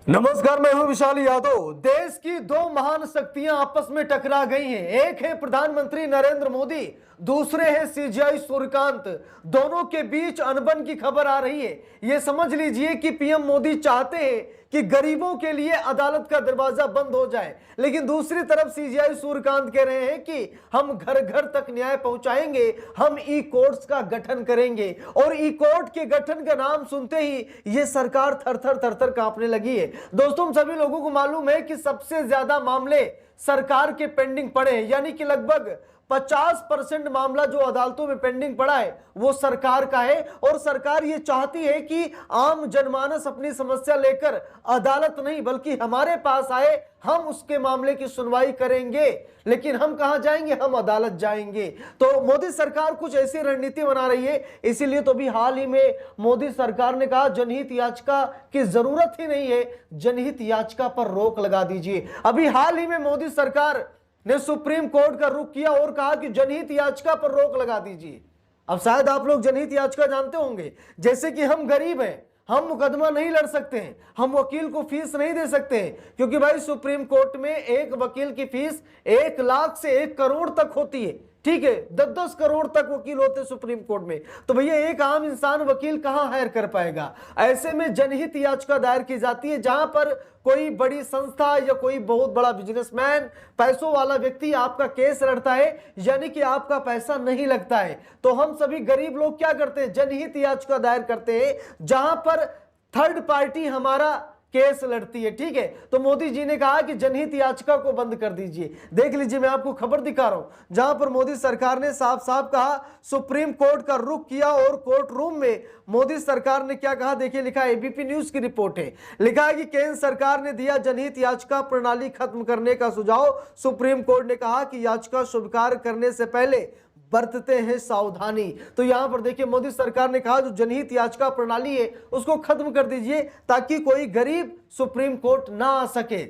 नमस्कार, मैं हूं विशाल यादव। देश की दो महान शक्तियां आपस में टकरा गई हैं। एक है प्रधानमंत्री नरेंद्र मोदी, दूसरे हैं सीजीआई सूर्यकांत। दोनों के बीच अनबन की खबर आ रही है। यह समझ लीजिए कि पीएम मोदी चाहते हैं कि गरीबों के लिए अदालत का दरवाजा बंद हो जाए, लेकिन दूसरी तरफ सीजीआई सूर्यकांत कह रहे हैं कि हम घर घर तक न्याय पहुंचाएंगे, हम ई कोर्ट्स का गठन करेंगे। और ई कोर्ट के गठन का नाम सुनते ही यह सरकार थर थर कांपने लगी है। दोस्तों, हम सभी लोगों को मालूम है कि सबसे ज्यादा मामले सरकार के पेंडिंग पड़े हैं, यानी कि लगभग 50% मामला जो अदालतों में पेंडिंग पड़ा है वो सरकार का है। और सरकार ये चाहती है कि आम जनमानस अपनी समस्या लेकर अदालत नहीं बल्कि हमारे पास आए, हम उसके मामले की सुनवाई करेंगे। लेकिन हम कहां जाएंगे? हम अदालत जाएंगे। तो मोदी सरकार कुछ ऐसी रणनीति बना रही है। इसीलिए तो भी हाल ही में मोदी सरकार ने कहा जनहित याचिका की जरूरत ही नहीं है, जनहित याचिका पर रोक लगा दीजिए। अभी हाल ही में मोदी सरकार ने सुप्रीम कोर्ट का रुख किया और कहा कि जनहित याचिका पर रोक लगा दीजिए। अब शायद आप लोग जनहित याचिका जानते होंगे, जैसे कि हम गरीब हैं, हम मुकदमा नहीं लड़ सकते हैं, हम वकील को फीस नहीं दे सकते हैं, क्योंकि भाई सुप्रीम कोर्ट में एक वकील की फीस 1 लाख से 1 करोड़ तक होती है। ठीक है, 10-10 करोड़ तक वकील होते सुप्रीम कोर्ट में। तो भैया एक आम इंसान वकील कहां हायर कर पाएगा? ऐसे में जनहित याचिका दायर की जाती है, जहां पर कोई बड़ी संस्था या कोई बहुत बड़ा बिजनेसमैन, पैसों वाला व्यक्ति आपका केस लड़ता है, यानी कि आपका पैसा नहीं लगता है। तो हम सभी गरीब लोग क्या करते हैं? जनहित याचिका दायर करते हैं, जहां पर थर्ड पार्टी हमारा केस लड़ती है। ठीक है, तो मोदी जी ने कहा कि जनहित याचिका को बंद कर दीजिए। देख लीजिए, मैं आपको खबर दिखा रहा हूं, जहां पर मोदी सरकार ने साफ साफ कहा, सुप्रीम कोर्ट का रुख किया और कोर्ट रूम में मोदी सरकार ने क्या कहा, देखिए लिखा है, एबीपी न्यूज की रिपोर्ट है। लिखा है कि केंद्र सरकार ने दिया जनहित याचिका प्रणाली खत्म करने का सुझाव। सुप्रीम कोर्ट ने कहा कि याचिका स्वीकार करने से पहले बरतते हैं सावधानी। तो यहां पर देखिए, मोदी सरकार ने कहा जो जनहित याचिका प्रणाली है उसको खत्म कर दीजिए, ताकि कोई गरीब सुप्रीम कोर्ट ना आ सके।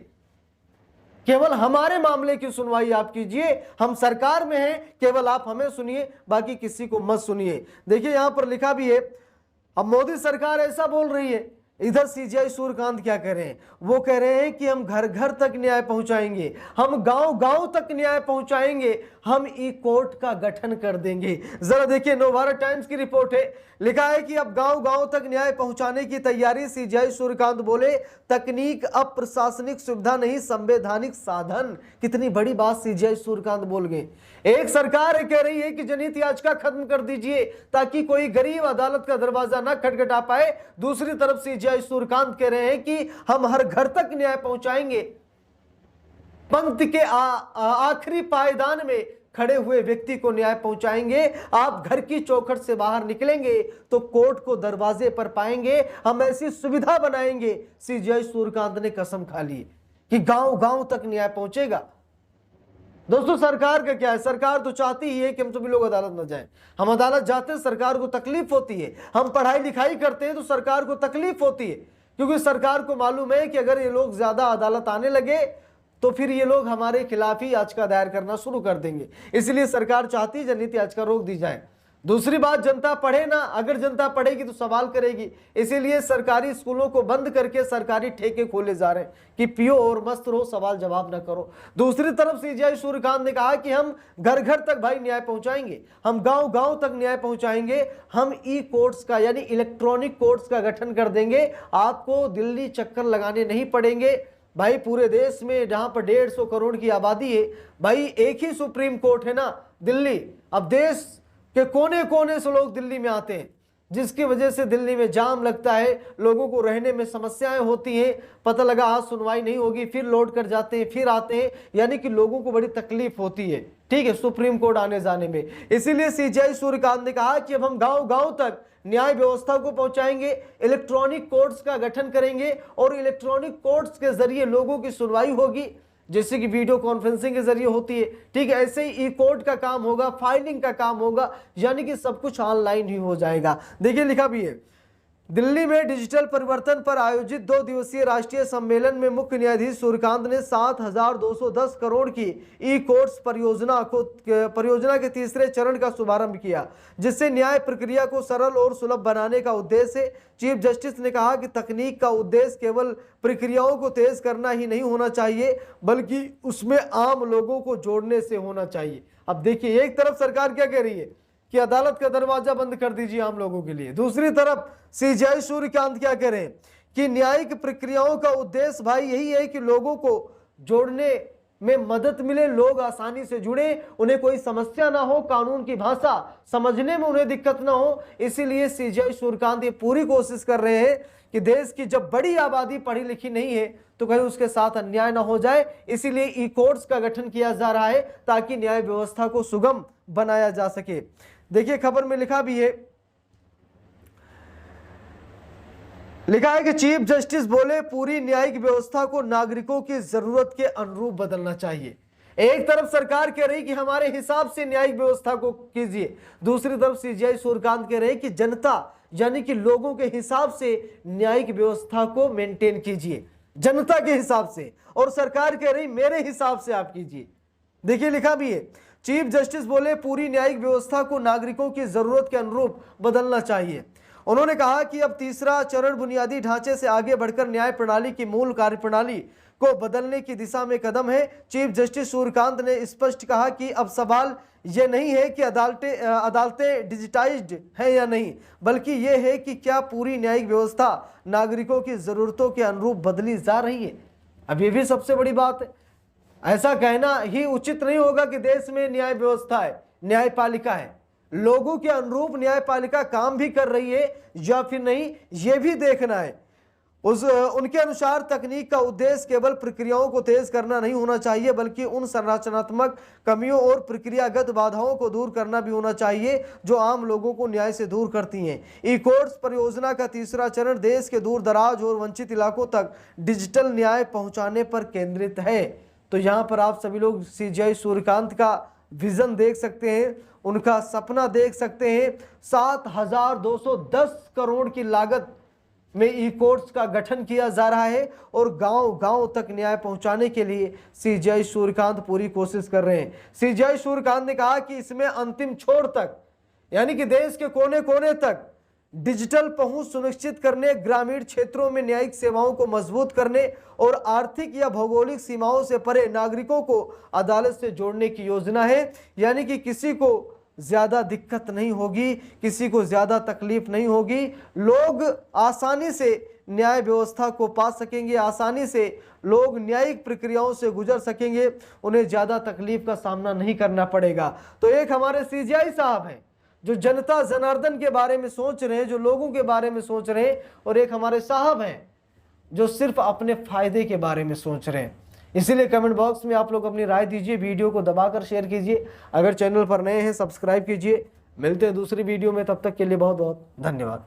केवल हमारे मामले की सुनवाई आप कीजिए, हम सरकार में हैं, केवल आप हमें सुनिए, बाकी किसी को मत सुनिए। देखिए यहां पर लिखा भी है, अब मोदी सरकार ऐसा बोल रही है, इधर सीजीआई सूर्यकांत क्या कह रहे हैं? वो कह रहे हैं कि हम घर घर तक न्याय पहुंचाएंगे, हम गांव गांव तक न्याय पहुंचाएंगे, हम ई कोर्ट का गठन कर देंगे। जरा देखिए, नवभारत टाइम्स की रिपोर्ट है। लिखा है कि अब गांव गांव तक न्याय पहुंचाने की तैयारी। सीजीआई सूर्यकांत बोले, तकनीक अब प्रशासनिक सुविधा नहीं, संवैधानिक साधन। कितनी बड़ी बात सीजीआई सूर्यकांत बोल गए। एक सरकार कह रही है कि जनहित याचिका खत्म कर दीजिए, ताकि कोई गरीब अदालत का दरवाजा ना खटखटा पाए। दूसरी तरफ सीजीआई सूर्यकांत कह रहे हैं कि हम हर घर तक न्याय पहुंचाएंगे, पंक्ति के आखिरी पायदान में खड़े हुए व्यक्ति को न्याय पहुंचाएंगे। आप घर की चौखट से बाहर निकलेंगे तो कोर्ट को दरवाजे पर पाएंगे, हम ऐसी सुविधा बनाएंगे। सीजीआई सूर्यकांत ने कसम खा ली कि गांव गांव तक न्याय पहुंचेगा। दोस्तों, सरकार का क्या है? सरकार तो चाहती ही है कि हम सभी लोग अदालत न जाएं। हम अदालत जाते हैं, सरकार को तकलीफ होती है। हम पढ़ाई लिखाई करते हैं तो सरकार को तकलीफ होती है, क्योंकि सरकार को मालूम है कि अगर ये लोग ज्यादा अदालत आने लगे तो फिर ये लोग हमारे खिलाफ ही याचिका दायर करना शुरू कर देंगे। इसलिए सरकार चाहती है जनहित याचिका रोक दी जाए। दूसरी बात, जनता पढ़े ना, अगर जनता पढ़ेगी तो सवाल करेगी। इसीलिए सरकारी स्कूलों को बंद करके सरकारी ठेके खोले जा रहे हैं कि पियो और मस्त रहो, सवाल जवाब ना करो। दूसरी तरफ सीजीआई सूर्यकांत ने कहा कि हम घर घर तक भाई न्याय पहुंचाएंगे, हम गांव गांव तक न्याय पहुंचाएंगे, हम ई कोर्ट्स का यानी इलेक्ट्रॉनिक कोर्ट्स का गठन कर देंगे। आपको दिल्ली चक्कर लगाने नहीं पड़ेंगे। भाई पूरे देश में जहां पर 150 करोड़ की आबादी है, भाई एक ही सुप्रीम कोर्ट है ना, दिल्ली। अब देश के कोने कोने से लोग दिल्ली में आते हैं, जिसकी वजह से दिल्ली में जाम लगता है, लोगों को रहने में समस्याएं होती हैं। पता लगा आज सुनवाई नहीं होगी, फिर लौट कर जाते हैं, फिर आते हैं, यानी कि लोगों को बड़ी तकलीफ होती है, ठीक है, सुप्रीम कोर्ट आने जाने में। इसीलिए सीजीआई सूर्यकांत ने कहा कि अब हम गांव गांव तक न्याय व्यवस्था को पहुंचाएंगे, इलेक्ट्रॉनिक कोर्ट्स का गठन करेंगे और इलेक्ट्रॉनिक कोर्ट्स के जरिए लोगों की सुनवाई होगी, जैसे कि वीडियो कॉन्फ्रेंसिंग के जरिए होती है। ठीक है, ऐसे ही ई कोर्ट का काम होगा, फाइलिंग का काम होगा, यानी कि सब कुछ ऑनलाइन ही हो जाएगा। देखिए लिखा भी है, दिल्ली में डिजिटल परिवर्तन पर आयोजित 2 दिवसीय राष्ट्रीय सम्मेलन में मुख्य न्यायाधीश सूर्यकांत ने 7,210 करोड़ की ई कोर्ट्स परियोजना के तीसरे चरण का शुभारंभ किया, जिससे न्याय प्रक्रिया को सरल और सुलभ बनाने का उद्देश्य है। चीफ जस्टिस ने कहा कि तकनीक का उद्देश्य केवल प्रक्रियाओं को तेज करना ही नहीं होना चाहिए, बल्कि उसमें आम लोगों को जोड़ने से होना चाहिए। अब देखिए, एक तरफ सरकार क्या कह रही है कि अदालत का दरवाजा बंद कर दीजिए आम लोगों के लिए, दूसरी तरफ सीजेआई सूर्यकांत क्या कह रहे हैं कि न्यायिक प्रक्रियाओं का उद्देश्य भाई यही है कि लोगों को जोड़ने में मदद मिले, लोग आसानी से जुड़े, उन्हें कोई समस्या ना हो, कानून की भाषा समझने में उन्हें दिक्कत ना हो। इसीलिए सीजेआई सूर्यकांत ये पूरी कोशिश कर रहे हैं कि देश की जब बड़ी आबादी पढ़ी लिखी नहीं है तो कहीं उसके साथ अन्याय ना हो जाए। इसीलिए ई कोर्ट्स का गठन किया जा रहा है ताकि न्याय व्यवस्था को सुगम बनाया जा सके। देखिए, खबर में लिखा भी है, लिखा है कि चीफ जस्टिस बोले पूरी न्यायिक व्यवस्था को नागरिकों की जरूरत के अनुरूप बदलना चाहिए। एक तरफ सरकार कह रही कि हमारे हिसाब से न्यायिक व्यवस्था को कीजिए, दूसरी तरफ सीजेआई सूर्यकांत कह रहे कि जनता यानी कि लोगों के हिसाब से न्यायिक व्यवस्था को मेंटेन कीजिए, जनता के हिसाब से, और सरकार कह रही मेरे हिसाब से आप कीजिए। देखिए, लिखा भी है, चीफ जस्टिस बोले पूरी न्यायिक व्यवस्था को नागरिकों की जरूरत के अनुरूप बदलना चाहिए। उन्होंने कहा कि अब तीसरा चरण बुनियादी ढांचे से आगे बढ़कर न्याय प्रणाली की मूल कार्यप्रणाली को बदलने की दिशा में कदम है। चीफ जस्टिस सूर्यकांत ने स्पष्ट कहा कि अब सवाल यह नहीं है कि अदालतें डिजिटाइज्ड हैं या नहीं, बल्कि यह है कि क्या पूरी न्यायिक व्यवस्था नागरिकों की जरूरतों के अनुरूप बदली जा रही है। अब यह भी सबसे बड़ी बात है। ऐसा कहना ही उचित नहीं होगा कि देश में न्याय व्यवस्था है, न्यायपालिका है, लोगों के अनुरूप न्यायपालिका काम भी कर रही है या फिर नहीं, यह भी देखना है। उनके अनुसार तकनीक का उद्देश्य केवल प्रक्रियाओं को तेज करना नहीं होना चाहिए, बल्कि उन संरचनात्मक कमियों और प्रक्रियागत बाधाओं को दूर करना भी होना चाहिए जो आम लोगों को न्याय से दूर करती हैं। ई कोर्ट्स परियोजना का तीसरा चरण देश के दूर दराज और वंचित इलाकों तक डिजिटल न्याय पहुंचाने पर केंद्रित है। तो यहाँ पर आप सभी लोग सीजेआई सूर्यकांत का विजन देख सकते हैं, उनका सपना देख सकते हैं। 7,210 करोड़ की लागत में ई कोर्ट्स का गठन किया जा रहा है और गांव-गांव तक न्याय पहुंचाने के लिए सीजेआई सूर्यकांत पूरी कोशिश कर रहे हैं। सीजेआई सूर्यकांत ने कहा कि इसमें अंतिम छोर तक यानी कि देश के कोने कोने तक डिजिटल पहुंच सुनिश्चित करने, ग्रामीण क्षेत्रों में न्यायिक सेवाओं को मजबूत करने और आर्थिक या भौगोलिक सीमाओं से परे नागरिकों को अदालत से जोड़ने की योजना है। यानी कि किसी को ज्यादा दिक्कत नहीं होगी, किसी को ज्यादा तकलीफ नहीं होगी, लोग आसानी से न्याय व्यवस्था को पा सकेंगे, आसानी से लोग न्यायिक प्रक्रियाओं से गुजर सकेंगे, उन्हें ज्यादा तकलीफ का सामना नहीं करना पड़ेगा। तो एक हमारे सीजेआई साहब हैं जो जनता जनार्दन के बारे में सोच रहे हैं, जो लोगों के बारे में सोच रहे हैं, और एक हमारे साहब हैं जो सिर्फ अपने फायदे के बारे में सोच रहे हैं। इसीलिए कमेंट बॉक्स में आप लोग अपनी राय दीजिए, वीडियो को दबाकर शेयर कीजिए, अगर चैनल पर नए हैं सब्सक्राइब कीजिए। मिलते हैं दूसरी वीडियो में, तब तक के लिए बहुत बहुत धन्यवाद।